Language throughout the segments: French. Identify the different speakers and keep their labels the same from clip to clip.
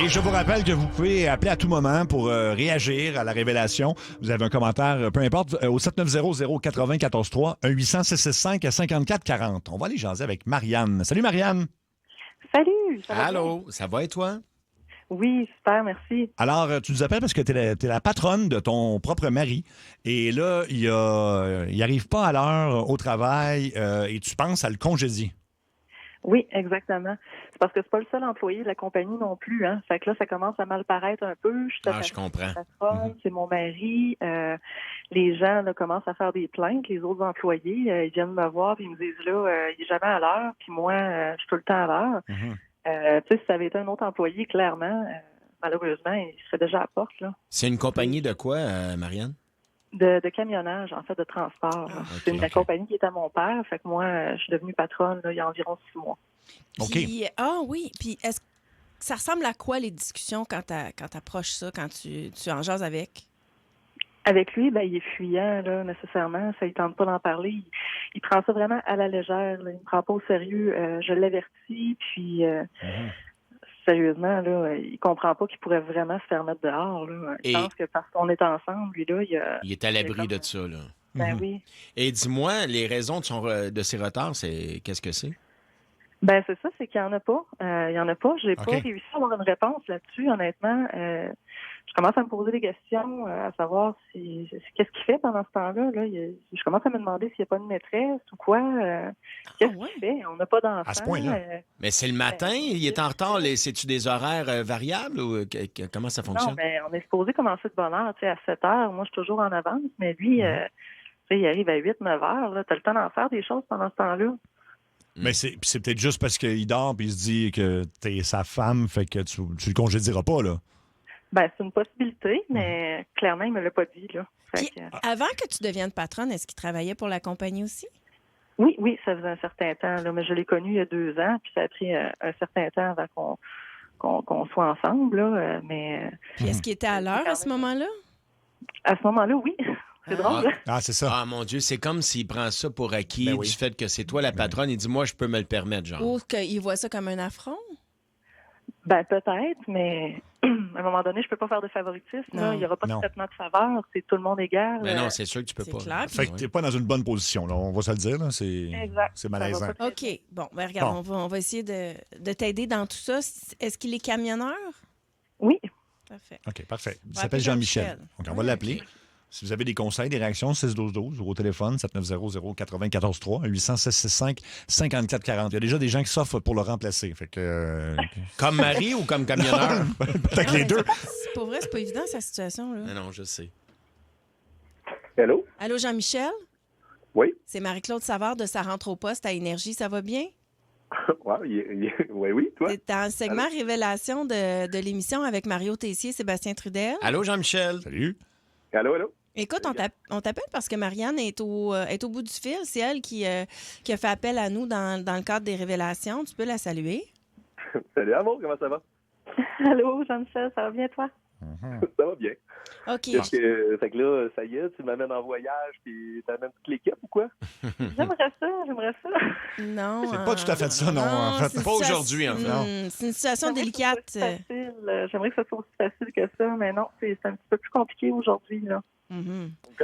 Speaker 1: Et je vous rappelle que vous pouvez appeler à tout moment pour réagir à la révélation. Vous avez un commentaire, peu importe, au 790-080-143, 1-800-665-5440. On va aller jaser avec Marianne. Salut Marianne!
Speaker 2: Salut, ça va bien?
Speaker 3: Allô, ça va et toi?
Speaker 2: Oui, super, merci.
Speaker 1: Alors, tu nous appelles parce que tu es, la patronne de ton propre mari. Et là, il arrive pas à l'heure au travail et tu penses à le congédier.
Speaker 2: Oui, exactement. C'est parce que c'est pas le seul employé de la compagnie non plus, hein. Fait que là, ça commence à mal paraître un peu.
Speaker 3: Je comprends.
Speaker 2: Patronne, c'est mon mari. Les gens là, commencent à faire des plaintes. Les autres employés, ils viennent me voir et ils me disent là, il est jamais à l'heure. Puis moi, je suis tout le temps à l'heure. Tu sais, si ça avait été un autre employé, clairement, malheureusement, il serait déjà à la porte, là.
Speaker 3: C'est une compagnie de quoi, Marianne?
Speaker 2: De camionnage, en fait, de transport. Là. C'est la compagnie qui est à mon père. Fait que moi, je suis devenue patronne là, il y a environ 6 mois.
Speaker 4: Puis, oui. Puis, est-ce que ça ressemble à quoi les discussions quand t'approches ça, quand tu en jases avec?
Speaker 2: Avec lui, ben, il est fuyant, là, nécessairement. Ça, il tente pas d'en parler. Il prend ça vraiment à la légère. Là. Il me prend pas au sérieux. Je l'avertis, puis sérieusement, là, il comprend pas qu'il pourrait vraiment se faire mettre dehors. Là. Il pense que parce qu'on est ensemble, lui, là,
Speaker 3: il est à l'abri de ça, là.
Speaker 2: Ben oui.
Speaker 3: Et dis-moi, les raisons de ses retards, qu'est-ce que c'est?
Speaker 2: Ben c'est ça, c'est qu'il y en a pas. Il y en a pas. J'ai pas réussi à avoir une réponse là-dessus, honnêtement. Je commence à me poser des questions, à savoir qu'est-ce qu'il fait pendant ce temps-là. Là. Je commence à me demander s'il n'y a pas une maîtresse ou quoi. Qu'est-ce qu'il fait? On n'a pas d'enfant.
Speaker 1: À ce point-là.
Speaker 3: Mais c'est le matin, il est en retard. C'est-tu des horaires variables ou comment ça fonctionne?
Speaker 2: Non, mais on est supposé commencer de bonne heure, tu sais, à 7 heures. Moi, je suis toujours en avance, mais lui, tu sais, il arrive à 8, 9 heures. Tu as le temps d'en faire des choses pendant ce temps-là.
Speaker 1: Mais c'est peut-être juste parce qu'il dort et il se dit que t'es sa femme, fait que tu le congédieras pas, là.
Speaker 2: Ben, c'est une possibilité, mais clairement, il me l'a pas dit, là.
Speaker 4: Puis, avant que tu deviennes patronne, est-ce qu'il travaillait pour la compagnie aussi?
Speaker 2: Oui, ça faisait un certain temps, là, mais je l'ai connu il y a 2 ans, puis ça a pris un certain temps avant qu'on soit ensemble, là, mais...
Speaker 4: Puis est-ce qu'il était à l'heure à ce moment-là?
Speaker 2: À ce moment-là, oui. C'est drôle.
Speaker 1: Ah, c'est ça.
Speaker 3: Ah, mon Dieu, c'est comme s'il prend ça pour acquis
Speaker 1: Ben oui.
Speaker 3: du fait que c'est toi la patronne. Il dit, moi, je peux me le permettre, genre.
Speaker 4: Ou qu'il voit ça comme un affront?
Speaker 2: Ben, peut-être, mais à un moment donné, je peux pas faire de favoritisme. Là. Il n'y aura pas de traitement de faveur. C'est tout le monde égal.
Speaker 3: Mais non, c'est sûr que tu peux pas.
Speaker 4: Clair,
Speaker 1: Fait que t'es pas dans une bonne position, là. On va se le dire, là. C'est malaisant.
Speaker 4: OK. Bon, ben regarde, on va essayer de t'aider dans tout ça. Est-ce qu'il est camionneur?
Speaker 2: Oui.
Speaker 4: Parfait.
Speaker 1: OK, parfait. Il
Speaker 4: On va
Speaker 1: s'appelle
Speaker 4: appeler
Speaker 1: Jean-Michel. Donc, on va l'appeler.
Speaker 4: OK.
Speaker 1: Si vous avez des conseils, des réactions, 612-12 ou au téléphone, 790-094-3, 800-665-5440. Il y a déjà des gens qui s'offrent pour le remplacer. Fait que,
Speaker 3: Comme mari ou comme camionneur?
Speaker 1: Peut-être les deux.
Speaker 4: Pour vrai, c'est pas évident, sa situation. Là.
Speaker 3: Non, je sais.
Speaker 5: Hello?
Speaker 4: Allô, Jean-Michel?
Speaker 5: Oui.
Speaker 4: C'est Marie-Claude Savard de Ça rentre au poste à Énergie. Ça va bien?
Speaker 5: Oui, toi?
Speaker 4: C'est dans le segment Révélation de l'émission avec Mario Tessier et Sébastien Trudel.
Speaker 3: Allô, Jean-Michel?
Speaker 1: Salut.
Speaker 5: Allô?
Speaker 4: Écoute, on t'appelle parce que Marianne est au bout du fil. C'est elle qui a fait appel à nous dans le cadre des révélations. Tu peux la saluer?
Speaker 5: Salut, amour, comment ça va?
Speaker 2: Allô, Jean-Michel, ça va bien, toi?
Speaker 5: Ça va bien.
Speaker 4: OK.
Speaker 5: Fait que là, ça y est, tu m'amènes en voyage puis t'amènes toute l'équipe ou quoi?
Speaker 2: J'aimerais ça.
Speaker 4: Non.
Speaker 1: C'est pas tout à fait ça, non, en fait.
Speaker 4: c'est une
Speaker 3: Pas aujourd'hui, en fait.
Speaker 4: C'est une situation délicate.
Speaker 2: J'aimerais que ça soit aussi facile que ça, mais non, c'est un petit peu plus compliqué aujourd'hui, là.
Speaker 5: OK.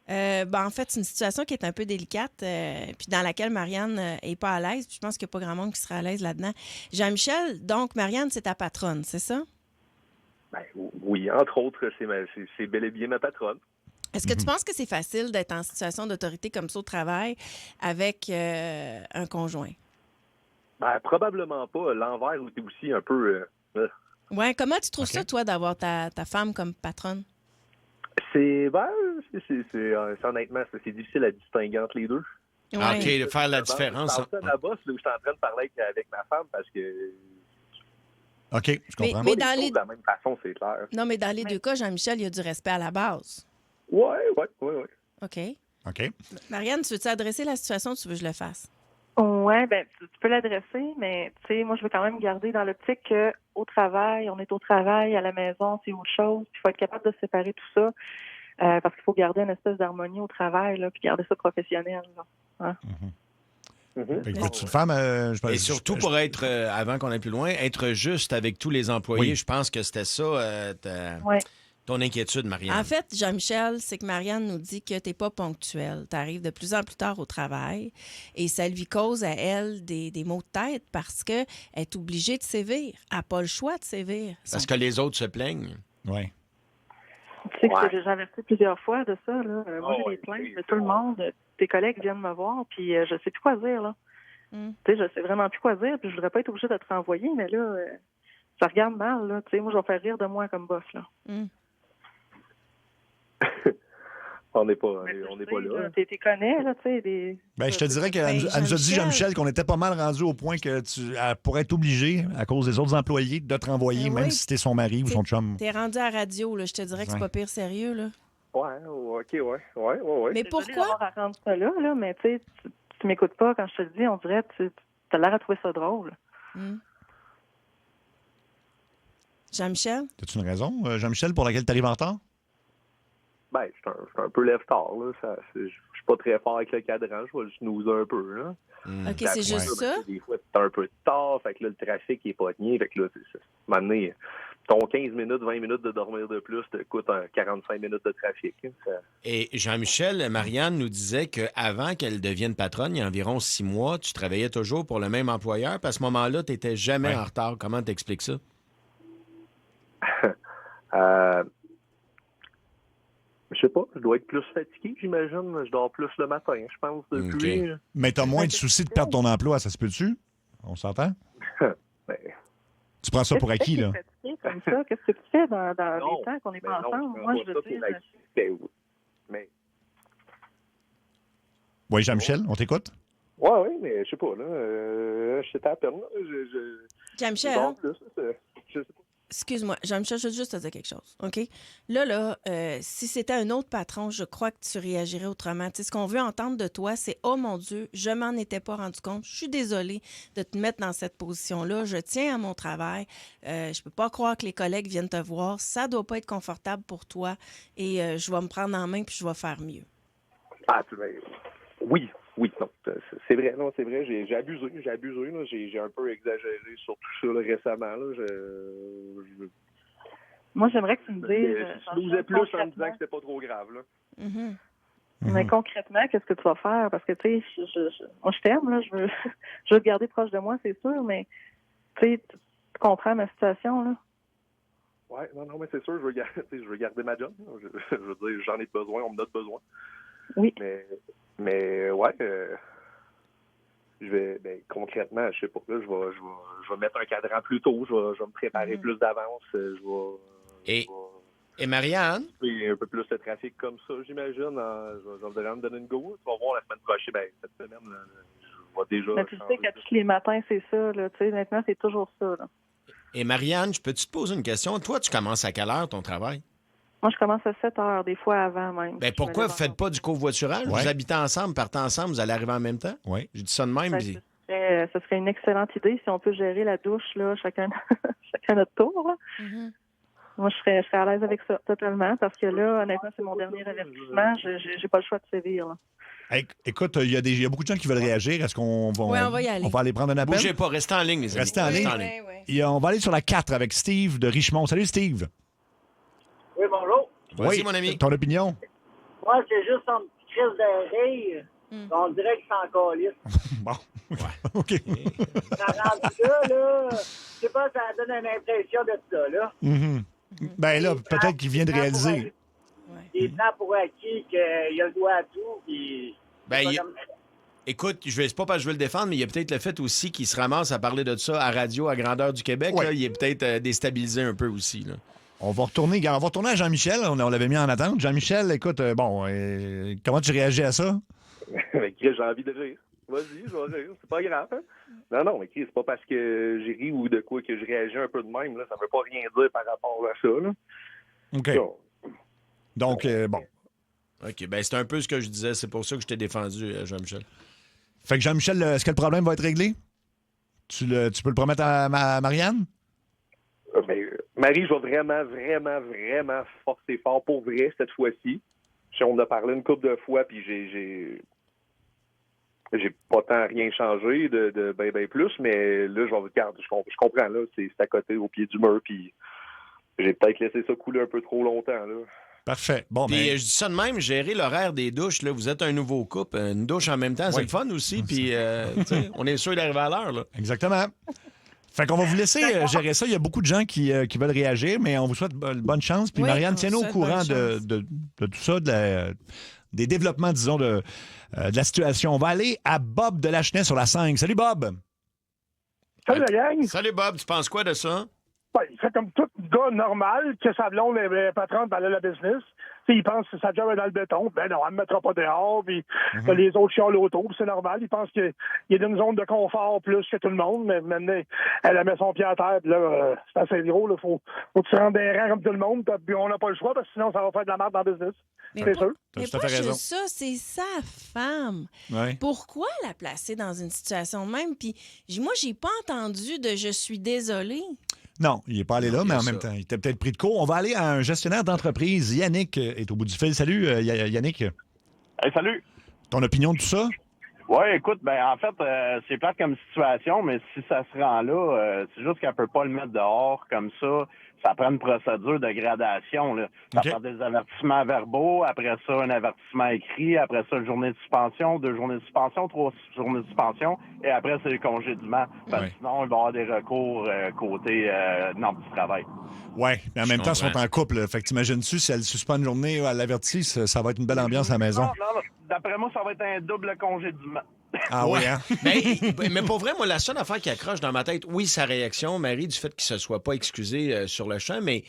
Speaker 4: En fait, c'est une situation qui est un peu délicate, puis dans laquelle Marianne est pas à l'aise. Puis je pense qu'il n'y a pas grand monde qui sera à l'aise là-dedans. Jean-Michel, donc Marianne, c'est ta patronne, c'est ça?
Speaker 5: Ben, oui, entre autres, c'est bel et bien ma patronne.
Speaker 4: Est-ce que tu penses que c'est facile d'être en situation d'autorité comme ça au travail avec un conjoint?
Speaker 5: Ben, probablement pas. L'envers était aussi un peu...
Speaker 4: Ouais, comment tu trouves ça, toi, d'avoir ta femme comme patronne?
Speaker 5: Honnêtement, c'est difficile à distinguer entre les deux.
Speaker 4: Ouais.
Speaker 3: Ah, OK, de faire la différence.
Speaker 5: Je parle ça de la bosse, là, où je suis en train de parler avec ma femme parce que...
Speaker 1: OK, je comprends.
Speaker 4: Mais
Speaker 5: Pas
Speaker 4: dans
Speaker 5: les
Speaker 4: les...
Speaker 5: choses de la même façon, c'est clair.
Speaker 4: Non, mais dans les deux cas, Jean-Michel, il y a du respect à la base.
Speaker 5: Ouais.
Speaker 4: OK.
Speaker 1: OK.
Speaker 4: Marianne, tu veux-tu adresser la situation ou tu veux que je le fasse?
Speaker 2: Ouais, ben tu peux l'adresser, mais tu sais, moi je veux quand même garder dans l'optique que au travail, on est au travail, à la maison, c'est autre chose. Puis il faut être capable de séparer tout ça parce qu'il faut garder une espèce d'harmonie au travail, là, puis garder ça professionnel. Là. Hein?
Speaker 1: Fait que veux-tu une femme?
Speaker 3: Et surtout pour être, avant qu'on aille plus loin, être juste avec tous les employés.
Speaker 1: Oui.
Speaker 3: Je pense que c'était ça
Speaker 2: Ouais.
Speaker 3: ton inquiétude, Marianne.
Speaker 4: En fait, Jean-Michel, c'est que Marianne nous dit que tu n'es pas ponctuel. Tu arrives de plus en plus tard au travail et ça lui cause à elle des maux de tête parce qu'elle est obligée de sévir. Elle n'a pas le choix de sévir.
Speaker 3: Parce que les autres se plaignent.
Speaker 1: Oui.
Speaker 2: Tu sais que j'ai déjà averti plusieurs fois de ça. Là. Moi, j'ai des plaintes de tout le monde. Tes collègues viennent me voir, puis je sais plus quoi dire. Là. Tu sais, je sais vraiment plus quoi dire, puis je voudrais pas être obligée de te renvoyer, mais là, ça regarde mal. Là. Tu sais, moi, je vais faire rire de moi comme boss. Là.
Speaker 5: On n'est pas là.
Speaker 2: Tu connais, là, tu sais.
Speaker 1: Ben, je te dirais qu'elle nous a dit,
Speaker 4: Jean-Michel.
Speaker 1: Jean-Michel, qu'on était pas mal rendu au point que elle pourrait être obligée, à cause des autres employés, de te renvoyer,
Speaker 4: Ben
Speaker 1: même
Speaker 4: oui.
Speaker 1: si t'es son mari ou son chum.
Speaker 4: T'es rendu à la radio, là. Je te dirais que c'est
Speaker 1: Ouais.
Speaker 4: pas pire sérieux, là.
Speaker 5: Ouais, OK, ouais.
Speaker 4: Mais
Speaker 2: Désolée
Speaker 4: pourquoi?
Speaker 2: d'avoir à rendre ça là, mais tu sais, tu m'écoutes pas quand je te le dis, on dirait que tu as l'air à trouver ça drôle.
Speaker 4: Jean-Michel?
Speaker 1: As-tu une raison, Jean-Michel, pour laquelle tu arrives en retard?
Speaker 5: Ben, je suis un peu lève-tard, là. Je suis pas très fort avec le cadran, je vais le snoozer un peu, là.
Speaker 4: OK,
Speaker 5: Puis
Speaker 4: c'est
Speaker 5: après
Speaker 4: juste ça?
Speaker 5: Des fois, t'es un peu tard, fait que là, le trafic est pas tenu, fait que là, c'est ça. Maintenant, ton 15 minutes, 20 minutes de dormir de plus te coûte 45 minutes de trafic. Hein.
Speaker 3: Et Jean-Michel, Marianne nous disait qu'avant qu'elle devienne patronne, il y a environ 6 mois, tu travaillais toujours pour le même employeur, puis à ce moment-là, tu n'étais jamais
Speaker 1: Ouais.
Speaker 3: en retard. Comment t'expliques ça?
Speaker 5: Je sais pas, je dois être plus fatigué, j'imagine. Je dors plus le matin, je pense, depuis.
Speaker 3: OK.
Speaker 1: Mais t'as moins de soucis de perdre ton emploi, ça se peut-tu? On s'entend?
Speaker 5: Ben,
Speaker 1: Tu prends ça pour
Speaker 2: Qu'est-ce que
Speaker 1: acquis,
Speaker 2: tu
Speaker 1: là?
Speaker 2: fais fatigué comme ça? Qu'est-ce que tu fais dans
Speaker 5: non,
Speaker 2: les temps qu'on n'est
Speaker 5: ben
Speaker 2: pas
Speaker 5: non,
Speaker 2: ensemble?
Speaker 5: je
Speaker 2: Moi,
Speaker 5: prends
Speaker 2: je
Speaker 5: pas
Speaker 2: veux
Speaker 5: ça
Speaker 2: dire...
Speaker 5: pour acquis. Ben oui. Mais,
Speaker 1: Oui, Jean-Michel, on t'écoute?
Speaker 5: oui, mais je sais pas, là. Je sais à peine, là. Je
Speaker 4: Jean-Michel,
Speaker 5: dors plus, je sais pas.
Speaker 4: excuse-moi, Jean-Michel, je veux juste te dire quelque chose, OK? Là, si c'était un autre patron, je crois que tu réagirais autrement. Tu sais, ce qu'on veut entendre de toi, c'est « Oh mon Dieu, je m'en étais pas rendu compte. Je suis désolée de te mettre dans cette position-là. Je tiens à mon travail. Je peux pas croire que les collègues viennent te voir. Ça doit pas être confortable pour toi. Et je vais me prendre en main puis je vais faire mieux.
Speaker 5: Ah, oui, non. C'est vrai, non, c'est vrai. J'ai abusé, là. J'ai un peu exagéré sur tout ça, là, récemment, là.
Speaker 2: Moi, j'aimerais que tu me dises...
Speaker 5: Je snoozais plus en me disant que c'était pas trop grave, là.
Speaker 2: Mais concrètement, qu'est-ce que tu vas faire? Parce que, tu sais, moi, je t'aime, là. Je veux te garder proche de moi, c'est sûr, mais, tu sais, tu comprends ma situation, là.
Speaker 5: Ouais, non, mais c'est sûr, je veux garder ma job. Je veux dire, j'en ai besoin, on me a besoin.
Speaker 2: Oui.
Speaker 5: Mais ouais, je vais, concrètement, je sais pas, là, je vais mettre un cadran plus tôt, je vais me préparer plus d'avance,
Speaker 3: Et Marianne?
Speaker 5: Et un peu plus de trafic comme ça, j'imagine. Je vais vraiment me donner une go. Tu vas voir la semaine prochaine, cette semaine, là, je vais déjà...
Speaker 2: Mais tu sais qu'à tous les matins, c'est ça, là. Tu sais, maintenant, c'est toujours ça, là.
Speaker 3: Et Marianne, je peux-tu te poser une question? Toi, tu commences à quelle heure ton travail?
Speaker 2: Moi, je commence à 7 heures, des fois avant même.
Speaker 3: Ben pourquoi vous ne faites pas du covoiturage?
Speaker 1: Ouais.
Speaker 3: Vous habitez ensemble, partez ensemble, vous allez arriver en même temps?
Speaker 1: Oui.
Speaker 3: Je dis ça de même.
Speaker 2: Ben,
Speaker 3: puis-
Speaker 2: ce serait une excellente idée si on peut gérer la douche, là, chacun notre tour, là. Moi, je serais à l'aise avec ça, totalement, parce que là, honnêtement, c'est mon dernier avertissement. J'ai pas le choix de sévir, là.
Speaker 1: Hey, écoute, il y a beaucoup de gens qui veulent réagir. Est-ce qu'on va...
Speaker 4: Oui, on va y aller.
Speaker 1: On va aller prendre un appel?
Speaker 3: Bougez pas, restez en ligne, les amis.
Speaker 1: Restez en ligne.
Speaker 4: Oui.
Speaker 1: Et on va aller sur la 4 avec Steve de Richemont. Salut, Steve.
Speaker 6: Oui, bonjour.
Speaker 3: Vas-y,
Speaker 1: Oui,
Speaker 3: mon ami.
Speaker 1: ton opinion?
Speaker 6: Moi, c'est juste une petite crise de rire. On dirait que c'est encore lisse.
Speaker 1: Bon. OK.
Speaker 6: Ça rendu là, je sais pas, ça donne une impression de ça, là.
Speaker 1: Ben là, peut-être qu'il vient de réaliser.
Speaker 6: Il prend pour acquis qu'il a le doigt à tout, puis...
Speaker 3: Ben,
Speaker 6: c'est pas
Speaker 3: il-
Speaker 6: comme-
Speaker 3: Écoute, c'est pas parce que je veux le défendre, mais il y a peut-être le fait aussi qu'il se ramasse à parler de ça à radio à grandeur du Québec.
Speaker 1: Ouais.
Speaker 3: Là, il est peut-être déstabilisé un peu aussi. Là.
Speaker 1: On va retourner à Jean-Michel. On l'avait mis en attente. Jean-Michel, écoute, comment tu réagis à ça?
Speaker 5: Mais Chris, j'ai envie de rire. Vas-y, je vais rire. C'est pas grave. Hein? Non, mais Chris, c'est pas parce que j'ai ri ou de quoi que je réagis un peu de même. Là. Ça veut pas rien dire par rapport à ça. Là.
Speaker 1: OK. Donc, bon.
Speaker 3: OK, ben c'est un peu ce que je disais. C'est pour ça que je t'ai défendu, Jean-Michel.
Speaker 1: Fait que Jean-Michel, est-ce que le problème va être réglé? Tu peux le promettre à Marianne?
Speaker 5: Marie, je vais vraiment forcer fort pour vrai cette fois-ci. Si on en a parlé une couple de fois, puis j'ai pas tant rien changé de ben plus, mais là, je comprends, là, c'est à côté, au pied du mur, puis j'ai peut-être laissé ça couler un peu trop longtemps, là.
Speaker 1: Parfait. Bon,
Speaker 3: Puis je dis ça de même, gérer l'horaire des douches, là, vous êtes un nouveau couple, une douche en même temps, c'est le fun aussi, puis tu sais, on est sûr d'arriver à l'heure, là.
Speaker 1: Exactement. Fait qu'on va vous laisser gérer ça. Il y a beaucoup de gens qui veulent réagir, mais on vous souhaite bonne chance. Puis
Speaker 4: Oui,
Speaker 1: Marianne,
Speaker 4: on
Speaker 1: tiens-nous au
Speaker 4: souhaite
Speaker 1: courant
Speaker 4: bonne chance.
Speaker 1: de tout ça, des développements, disons, de la situation. On va aller à Bob de Lachenay sur la 5. Salut, Bob.
Speaker 7: Salut la gang!
Speaker 3: Salut Bob, tu penses quoi de ça?
Speaker 7: Ben, il fait comme tout gars normal que sa blonde est patronne dans la business. T'sais, il pense que sa job est dans le béton. Ben non, elle me mettra pas dehors. Puis les autres chialent autour, puis c'est normal. Il pense qu'il est dans une zone de confort plus que tout le monde. Mais maintenant, elle a mis son pied à terre. Puis là, c'est assez gros. Il faut que tu rentres des rangs comme tout le monde. Puis on n'a pas le choix parce que sinon, ça va faire de la merde dans le business. C'est sûr.
Speaker 1: T'as
Speaker 4: Mais
Speaker 1: tout à
Speaker 4: pas
Speaker 1: fait raison.
Speaker 4: juste ça, c'est sa femme.
Speaker 1: Ouais.
Speaker 4: Pourquoi la placer dans une situation de même? Puis moi, j'ai pas entendu de « je suis désolée ».
Speaker 1: Non, il n'est pas allé là,
Speaker 3: Non,
Speaker 1: mais
Speaker 3: il y a
Speaker 1: en même
Speaker 3: ça.
Speaker 1: temps, il était peut-être pris de court. On va aller à un gestionnaire d'entreprise. Yannick est au bout du fil. Salut, Yannick.
Speaker 8: Hey, salut.
Speaker 1: Ton opinion de tout ça?
Speaker 8: Ouais, écoute, en fait, c'est plate comme situation, mais si ça se rend là, c'est juste qu'elle peut pas le mettre dehors comme ça. Ça prend une procédure de gradation, là. Ça
Speaker 1: OK.
Speaker 8: prend des avertissements verbaux, après ça, un avertissement écrit, après ça, une journée de suspension, 2 journées de suspension, 3 journées de suspension, et après, c'est le congédiement. Parce que sinon, il va y avoir des recours côté normes du travail.
Speaker 1: Oui, mais en même temps, ils sont
Speaker 3: comprends.
Speaker 1: en couple. Là. Fait que t'imagines-tu, si elle suspend une journée, elle l'avertit, ça va être une belle ambiance à la maison.
Speaker 8: Non, d'après moi, ça va être un double congédiement.
Speaker 1: Ah oui, hein?
Speaker 3: Mais pour vrai, moi, la seule affaire qui accroche dans ma tête, oui, sa réaction, Marie, du fait qu'il se soit pas excusé sur le champ, mais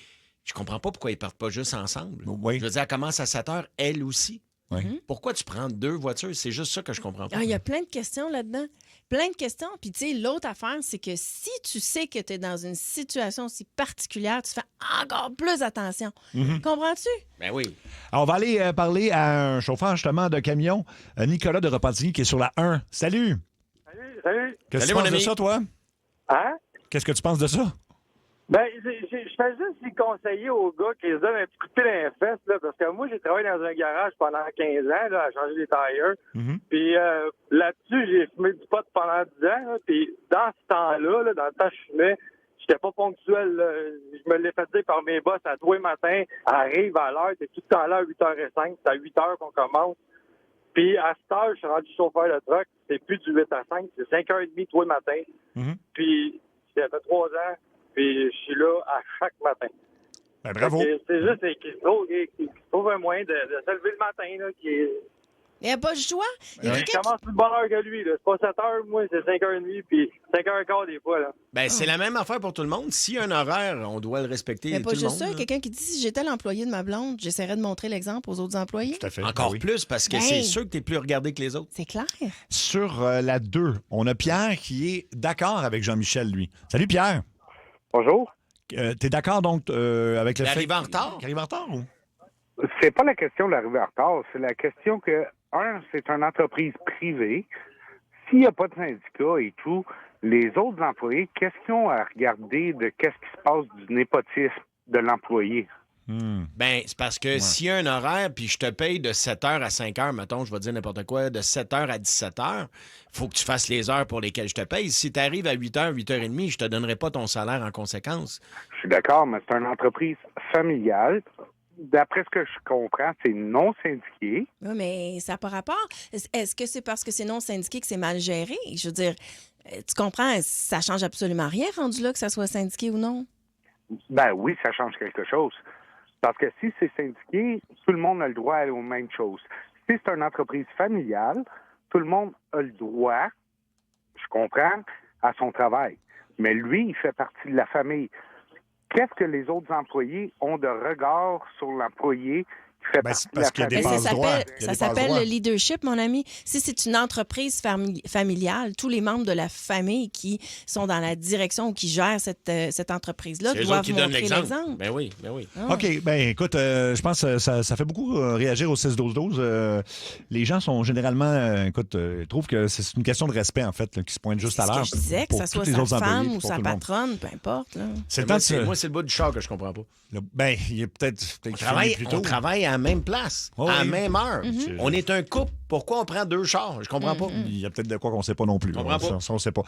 Speaker 3: je comprends pas pourquoi ils partent pas juste ensemble.
Speaker 1: Oui.
Speaker 3: Je veux dire, elle commence à 7 heures, elle aussi.
Speaker 1: Oui.
Speaker 3: Pourquoi tu prends 2 voitures? C'est juste ça que je comprends pas.
Speaker 4: Ah, il y a plein de questions là-dedans. Plein de questions. Puis, tu sais, l'autre affaire, c'est que si tu sais que tu es dans une situation aussi particulière, tu fais encore plus attention. Comprends-tu?
Speaker 3: Ben oui.
Speaker 1: Alors, on va aller parler à un chauffeur, justement, de camion, Nicolas de Repentigny, qui est sur la 1. Salut!
Speaker 7: Salut.
Speaker 1: Qu'est-ce que
Speaker 3: Salut,
Speaker 1: tu
Speaker 3: mon
Speaker 1: penses de
Speaker 3: ami.
Speaker 1: ça, toi?
Speaker 7: Hein?
Speaker 1: Qu'est-ce que tu penses de ça?
Speaker 7: Ben, je fais juste lui conseiller aux gars qui se donnent un petit coup de pied dans les fesses, là, parce que moi, j'ai travaillé dans un garage pendant 15 ans, là, à changer des tailleurs. Puis là-dessus, j'ai fumé du pot pendant 10 ans, là, puis dans ce temps-là, là, dans le temps que je fumais, j'étais pas ponctuel, là. Je me l'ai fait dire par mes boss à tous les matins, arrive à l'heure, t'es tout le temps là à 8h05, c'est à 8h qu'on commence. Puis à cette heure, je suis rendu chauffeur de truck, c'est plus du 8 à 5, c'est 5h30 tous les matins. Puis ça fait 3 ans. Puis je suis là à chaque matin.
Speaker 1: Ben, bravo!
Speaker 7: Fait que c'est juste qu'il trouve un moyen de se lever le matin. Là,
Speaker 4: Il n'y a pas le choix. Il y a
Speaker 7: Je
Speaker 4: quelqu'un
Speaker 7: commence plus de bonne heure que lui. Là. C'est pas 7 heures, moi, c'est 5h30, puis 5h15 des fois. Là.
Speaker 3: Ben, c'est la même affaire pour tout le monde. S'il y a un horaire, on doit le respecter.
Speaker 4: Il n'y a
Speaker 3: tout
Speaker 4: pas
Speaker 3: le
Speaker 4: juste
Speaker 3: monde,
Speaker 4: ça. Il y a
Speaker 3: là.
Speaker 4: quelqu'un qui dit si j'étais l'employé de ma blonde, j'essaierais de montrer l'exemple aux autres employés.
Speaker 1: Tout à fait.
Speaker 3: Encore
Speaker 1: Ben oui.
Speaker 3: plus, parce que
Speaker 4: Ben.
Speaker 3: c'est sûr que tu es plus regardé que les autres.
Speaker 4: C'est clair.
Speaker 1: Sur la 2, on a Pierre qui est d'accord avec Jean-Michel, lui. Salut, Pierre!
Speaker 9: Bonjour.
Speaker 1: T'es d'accord, donc, avec le
Speaker 3: Il
Speaker 1: fait...
Speaker 3: arrive en retard?
Speaker 1: Qu'il arrive en retard, ou?
Speaker 9: C'est pas la question d'arriver en retard, c'est la question que, c'est une entreprise privée. S'il n'y a pas de syndicat et tout, les autres employés, qu'est-ce qu'ils ont à regarder de qu'est-ce qui se passe du népotisme de l'employé?
Speaker 3: Ben, c'est parce que s'il y a un horaire, puis je te paye de 7h à 5h, mettons, je vais dire n'importe quoi, de 7h à 17h, il faut que tu fasses les heures pour lesquelles je te paye. Si tu arrives à 8h, 8h30, je te donnerai pas ton salaire en conséquence.
Speaker 9: Je suis d'accord, mais c'est une entreprise familiale. D'après ce que je comprends, c'est non syndiqué.
Speaker 4: Oui, mais ça n'a pas rapport. Est-ce que c'est parce que c'est non syndiqué que c'est mal géré? Je veux dire, tu comprends, ça change absolument rien rendu là que ça soit syndiqué ou non?
Speaker 9: Ben oui, ça change quelque chose. Parce que si c'est syndiqué, tout le monde a le droit aux mêmes choses. Si c'est une entreprise familiale, tout le monde a le droit, je comprends, à son travail. Mais lui, il fait partie de la famille. Qu'est-ce que les autres employés ont de regard sur l'employé qui fait partie de la
Speaker 1: qu'il y a des
Speaker 9: famille?
Speaker 1: passe droits. Il y a
Speaker 4: Ça
Speaker 1: des
Speaker 4: s'appelle
Speaker 1: passe-droits.
Speaker 4: le leadership, mon ami. Si c'est une entreprise familiale, tous les membres de la famille qui sont dans la direction ou qui gèrent cette entreprise-là
Speaker 3: C'est eux autres
Speaker 4: doivent
Speaker 3: qui donnent
Speaker 4: montrer
Speaker 3: l'exemple.
Speaker 4: l'exemple.
Speaker 3: Ben oui, ben oui.
Speaker 4: Ah.
Speaker 1: OK. Ben écoute, je pense que ça fait beaucoup réagir au 6-12-12. Les gens sont généralement, trouvent que c'est une question de respect, en fait, là, qui se pointe juste à
Speaker 4: C'est ce
Speaker 1: l'heure.
Speaker 4: que je disais, que
Speaker 1: pour
Speaker 4: ça soit
Speaker 1: tous les
Speaker 4: sa
Speaker 1: autres employés,
Speaker 4: femme
Speaker 1: puis
Speaker 4: ou
Speaker 1: pour
Speaker 4: sa
Speaker 1: tout le monde.
Speaker 4: patronne, peu importe. Là.
Speaker 1: C'est le
Speaker 3: Moi,
Speaker 1: temps de se-
Speaker 3: moi, c'est le bout du char que je comprends pas.
Speaker 1: Ben, il est peut-être
Speaker 3: On
Speaker 1: exprimé plus tôt.
Speaker 3: travaille la même place,
Speaker 1: Oh,
Speaker 3: à la
Speaker 1: oui.
Speaker 3: même heure. On est un couple. Pourquoi on prend 2 chars? Je comprends pas.
Speaker 1: Il y a peut-être de quoi qu'on ne sait pas non plus.
Speaker 3: Comprends pas.
Speaker 1: Ça, on ne sait pas.